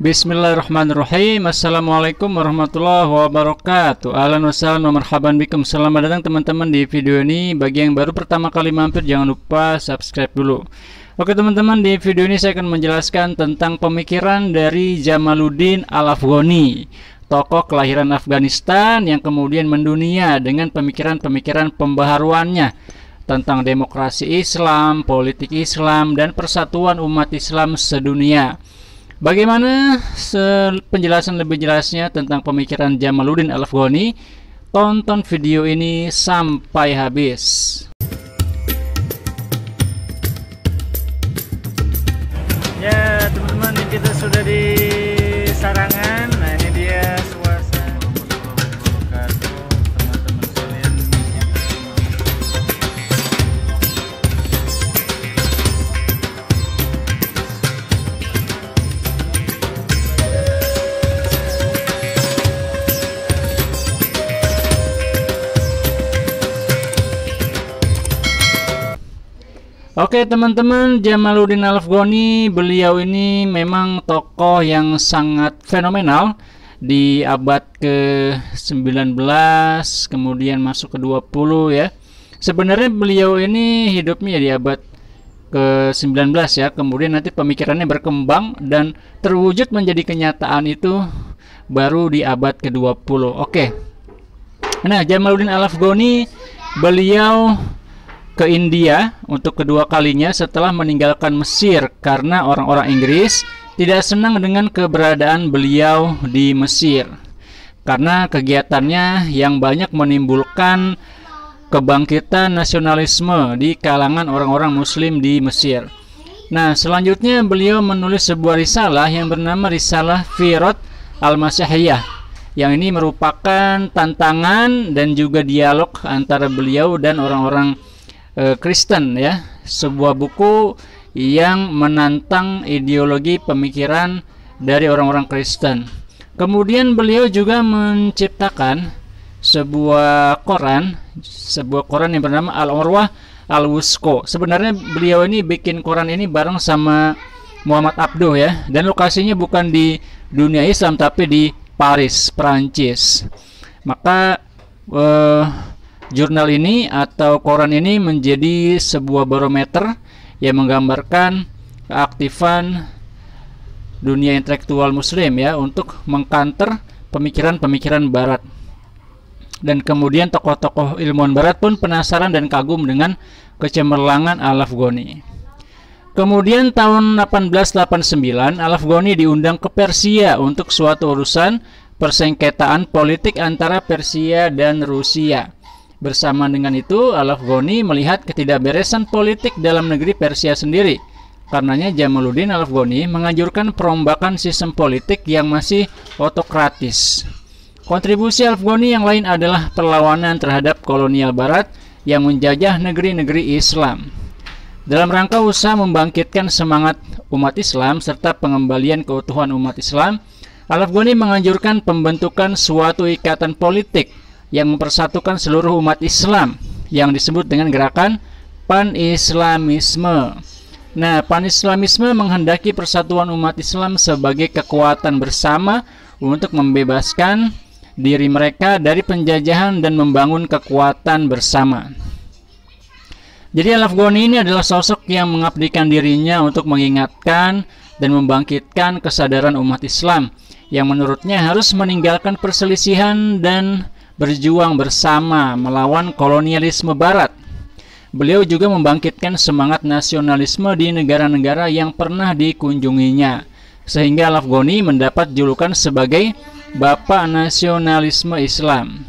Bismillahirrahmanirrahim. Assalamualaikum warahmatullahi wabarakatuh. Ahlan wa sahlan wa marhaban bikum. Selamat datang teman-teman di video ini. Bagi yang baru pertama kali mampir, jangan lupa subscribe dulu. Oke teman-teman, di video ini saya akan menjelaskan tentang pemikiran dari Jamaluddin Al-Afghani, tokoh kelahiran Afghanistan yang kemudian mendunia dengan pemikiran-pemikiran pembaharuannya tentang demokrasi Islam, politik Islam, dan persatuan umat Islam sedunia. Bagaimana penjelasan lebih jelasnya tentang pemikiran Jamaluddin Al-Afghani? Tonton video ini sampai habis. Ya teman-teman, kita sudah di Sarangan. Nah ini dia suasana. Teman-teman sekalian, oke teman-teman, Jamaluddin Al-Afghani, beliau ini memang tokoh yang sangat fenomenal di abad ke-19 kemudian masuk ke-20 ya. Sebenarnya beliau ini hidupnya di abad ke-19 ya, kemudian nanti pemikirannya berkembang dan terwujud menjadi kenyataan itu baru di abad ke-20. Oke. Nah, Jamaluddin Al-Afghani beliau ke India untuk kedua kalinya setelah meninggalkan Mesir karena orang-orang Inggris tidak senang dengan keberadaan beliau di Mesir karena kegiatannya yang banyak menimbulkan kebangkitan nasionalisme di kalangan orang-orang Muslim di Mesir. Nah, selanjutnya beliau menulis sebuah risalah yang bernama Risalah Firot Al-Masihiyah, yang ini merupakan tantangan dan juga dialog antara beliau dan orang-orang Kristen ya, sebuah buku yang menantang ideologi pemikiran dari orang-orang Kristen. Kemudian beliau juga menciptakan sebuah koran yang bernama Al-Urwah Al-Wusko. Sebenarnya beliau ini bikin koran ini bareng sama Muhammad Abduh ya, dan lokasinya bukan di dunia Islam tapi di Paris, Prancis. Maka jurnal ini atau koran ini menjadi sebuah barometer yang menggambarkan keaktifan dunia intelektual Muslim ya untuk mengcounter pemikiran-pemikiran Barat. Dan kemudian tokoh-tokoh ilmuwan Barat pun penasaran dan kagum dengan kecemerlangan Al-Afghani. Kemudian tahun 1889 Al-Afghani diundang ke Persia untuk suatu urusan persengketaan politik antara Persia dan Rusia. Bersama dengan itu, Al-Afghani melihat ketidakberesan politik dalam negeri Persia sendiri. Karenanya Jamaluddin Al-Afghani menganjurkan perombakan sistem politik yang masih otokratis. Kontribusi Al-Afghani yang lain adalah perlawanan terhadap kolonial Barat yang menjajah negeri-negeri Islam. Dalam rangka usaha membangkitkan semangat umat Islam serta pengembalian keutuhan umat Islam, Al-Afghani menganjurkan pembentukan suatu ikatan politik yang mempersatukan seluruh umat Islam yang disebut dengan gerakan Pan-Islamisme. Nah, Pan-Islamisme menghendaki persatuan umat Islam sebagai kekuatan bersama untuk membebaskan diri mereka dari penjajahan dan membangun kekuatan bersama. Jadi Al-Afghani ini adalah sosok yang mengabdikan dirinya untuk mengingatkan dan membangkitkan kesadaran umat Islam yang menurutnya harus meninggalkan perselisihan dan berjuang bersama melawan kolonialisme Barat. Beliau juga membangkitkan semangat nasionalisme di negara-negara yang pernah dikunjunginya, sehingga Al-Afghani mendapat julukan sebagai Bapak Nasionalisme Islam.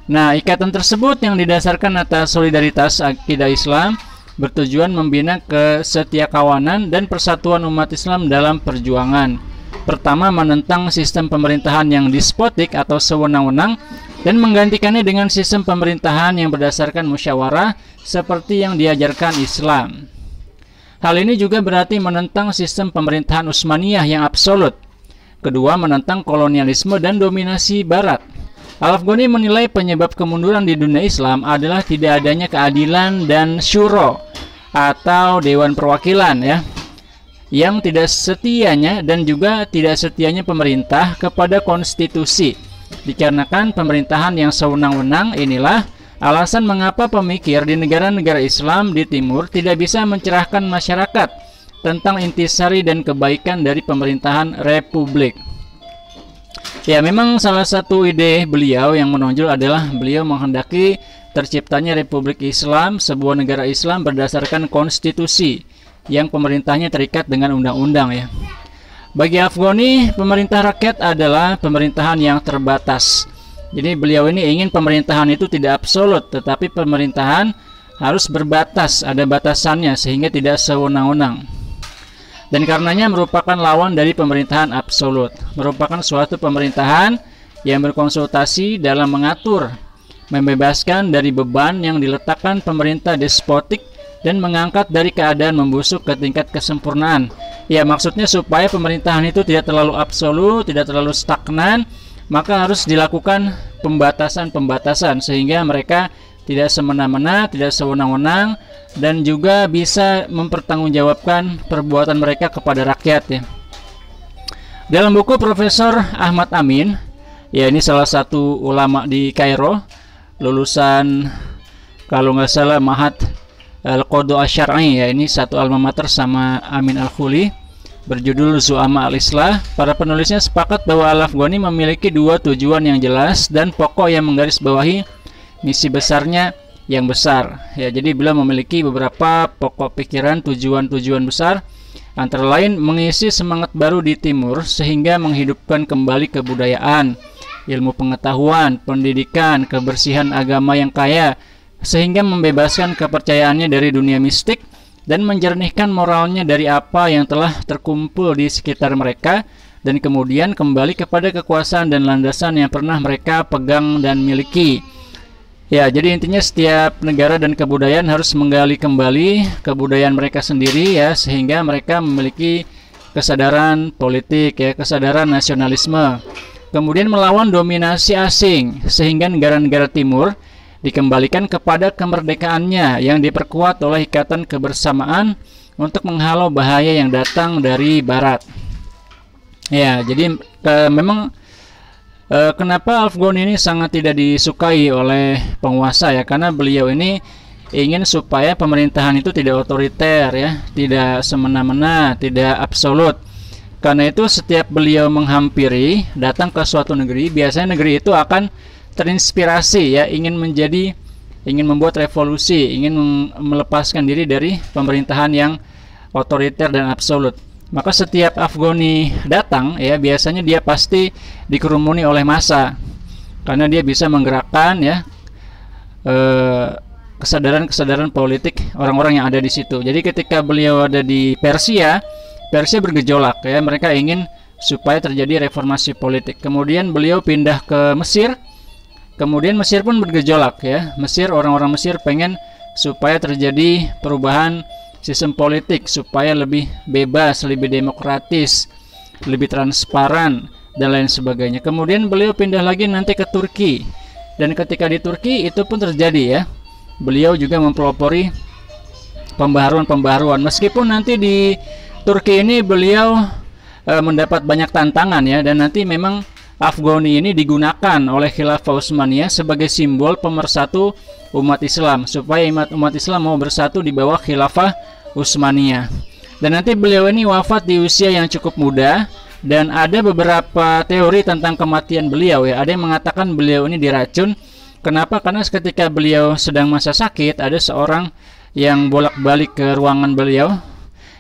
Nah, ikatan tersebut yang didasarkan atas solidaritas akidah Islam bertujuan membina kesetiakawanan dan persatuan umat Islam dalam perjuangan. Pertama, menentang sistem pemerintahan yang despotik atau sewenang-wenang dan menggantikannya dengan sistem pemerintahan yang berdasarkan musyawarah seperti yang diajarkan Islam. Hal ini juga berarti menentang sistem pemerintahan Utsmaniyah yang absolut. Kedua, menentang kolonialisme dan dominasi Barat. Al-Afghani menilai penyebab kemunduran di dunia Islam adalah tidak adanya keadilan dan syuro atau Dewan Perwakilan ya, yang tidak setianya dan juga tidak setianya pemerintah kepada konstitusi. Dikarenakan pemerintahan yang sewenang-wenang inilah alasan mengapa pemikir di negara-negara Islam di timur tidak bisa mencerahkan masyarakat tentang intisari dan kebaikan dari pemerintahan republik. Ya, memang salah satu ide beliau yang menonjol adalah beliau menghendaki terciptanya Republik Islam, sebuah negara Islam berdasarkan konstitusi yang pemerintahnya terikat dengan undang-undang ya. Bagi Afghani, pemerintah rakyat adalah pemerintahan yang terbatas. Jadi beliau ini ingin pemerintahan itu tidak absolut, tetapi pemerintahan harus berbatas, ada batasannya sehingga tidak sewenang-wenang. Dan karenanya merupakan lawan dari pemerintahan absolut, merupakan suatu pemerintahan yang berkonsultasi dalam mengatur, membebaskan dari beban yang diletakkan pemerintah despotik dan mengangkat dari keadaan membusuk ke tingkat kesempurnaan. Ya, maksudnya supaya pemerintahan itu tidak terlalu absolut, tidak terlalu stagnan, maka harus dilakukan pembatasan-pembatasan sehingga mereka tidak semena-mena, tidak sewenang-wenang, dan juga bisa mempertanggungjawabkan perbuatan mereka kepada rakyat ya. Dalam buku Profesor Ahmad Amin, ya ini salah satu ulama di Kairo, lulusan kalau nggak salah Ma'had Al-Qadha Asy-Syar'i ya, ini satu alma mater sama Amin Al-Khuli, berjudul Zu'ama Al-Islah. Para penulisnya sepakat bahwa Al-Afghani memiliki dua tujuan yang jelas dan pokok yang menggarisbawahi misi besarnya yang besar ya. Jadi beliau memiliki beberapa pokok pikiran, tujuan-tujuan besar, antara lain mengisi semangat baru di timur sehingga menghidupkan kembali kebudayaan, ilmu pengetahuan, pendidikan, kebersihan agama yang kaya sehingga membebaskan kepercayaannya dari dunia mistik dan menjernihkan moralnya dari apa yang telah terkumpul di sekitar mereka, dan kemudian kembali kepada kekuasaan dan landasan yang pernah mereka pegang dan miliki. Ya, jadi intinya setiap negara dan kebudayaan harus menggali kembali kebudayaan mereka sendiri ya, sehingga mereka memiliki kesadaran politik ya, kesadaran nasionalisme. Kemudian melawan dominasi asing sehingga negara-negara timur dikembalikan kepada kemerdekaannya yang diperkuat oleh ikatan kebersamaan untuk menghalau bahaya yang datang dari barat. Ya, jadi memang kenapa Afghani ini sangat tidak disukai oleh penguasa ya, karena beliau ini ingin supaya pemerintahan itu tidak otoriter ya, tidak semena-mena, tidak absolut. Karena itu setiap beliau menghampiri datang ke suatu negeri, biasanya negeri itu akan terinspirasi ya, ingin membuat revolusi, ingin melepaskan diri dari pemerintahan yang otoriter dan absolut. Maka setiap Afghani datang ya, biasanya dia pasti dikerumuni oleh massa, karena dia bisa menggerakkan ya kesadaran-kesadaran politik orang-orang yang ada di situ. Jadi ketika beliau ada di Persia bergejolak ya, mereka ingin supaya terjadi reformasi politik. Kemudian beliau pindah ke Mesir, kemudian Mesir pun bergejolak ya. Orang-orang Mesir pengen supaya terjadi perubahan sistem politik supaya lebih bebas, lebih demokratis, lebih transparan dan lain sebagainya. Kemudian beliau pindah lagi nanti ke Turki, dan ketika di Turki itu pun terjadi ya, beliau juga mempelopori pembaharuan. Meskipun nanti di Turki ini beliau mendapat banyak tantangan ya, dan nanti memang Afghani ini digunakan oleh Khilafah Utsmaniyah sebagai simbol pemersatu umat Islam, supaya umat Islam mau bersatu di bawah Khilafah Utsmaniyah. Dan nanti beliau ini wafat di usia yang cukup muda, dan ada beberapa teori tentang kematian beliau ya. Ada yang mengatakan beliau ini diracun. Kenapa? Karena ketika beliau sedang masa sakit, ada seorang yang bolak-balik ke ruangan beliau,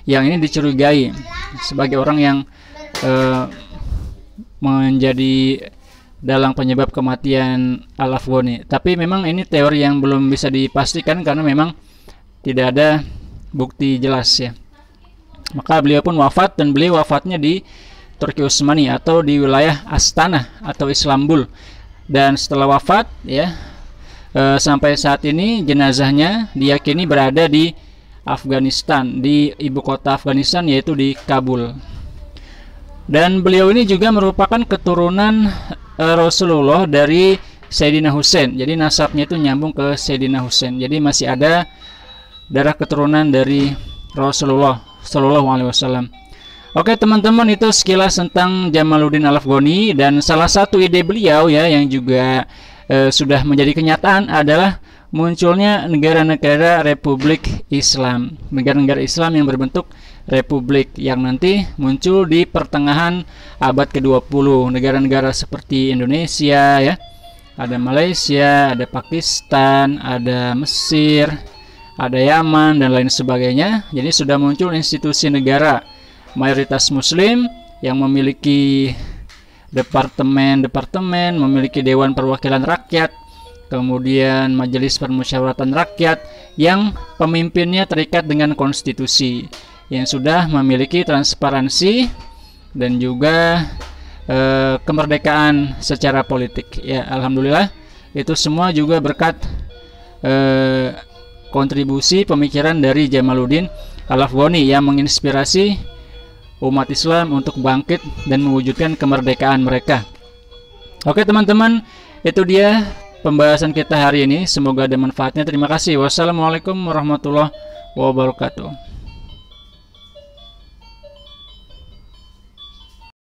yang ini dicurigai sebagai orang yang menjadi dalang penyebab kematian Al-Afghani. Tapi memang ini teori yang belum bisa dipastikan karena memang tidak ada bukti jelas ya. Maka beliau pun wafat, dan beliau wafatnya di Turki Utsmani atau di wilayah Astana atau Istanbul. Dan setelah wafat ya, sampai saat ini jenazahnya diyakini berada di Afghanistan, di ibu kota Afghanistan yaitu di Kabul. Dan beliau ini juga merupakan keturunan Rasulullah dari Sayyidina Husain. Jadi nasabnya itu nyambung ke Sayyidina Husain. Jadi masih ada darah keturunan dari Rasulullah Shallallahu Alaihi Wasallam. Oke teman-teman, itu sekilas tentang Jamaluddin Al-Afghani, dan salah satu ide beliau ya yang juga sudah menjadi kenyataan adalah munculnya negara-negara Republik Islam, negara-negara Islam yang berbentuk republik yang nanti muncul di pertengahan abad ke-20. Negara-negara seperti Indonesia ya, ada Malaysia, ada Pakistan, ada Mesir, ada Yaman dan lain sebagainya. Jadi sudah muncul institusi negara mayoritas muslim yang memiliki departemen-departemen, memiliki Dewan Perwakilan Rakyat, kemudian Majelis Permusyawaratan Rakyat yang pemimpinnya terikat dengan konstitusi, yang sudah memiliki transparansi dan juga kemerdekaan secara politik. Ya, alhamdulillah itu semua juga berkat kontribusi pemikiran dari Jamaluddin Al-Afghani yang menginspirasi umat Islam untuk bangkit dan mewujudkan kemerdekaan mereka. Oke teman-teman, itu dia pembahasan kita hari ini. Semoga ada manfaatnya. Terima kasih. Wassalamualaikum warahmatullahi wabarakatuh.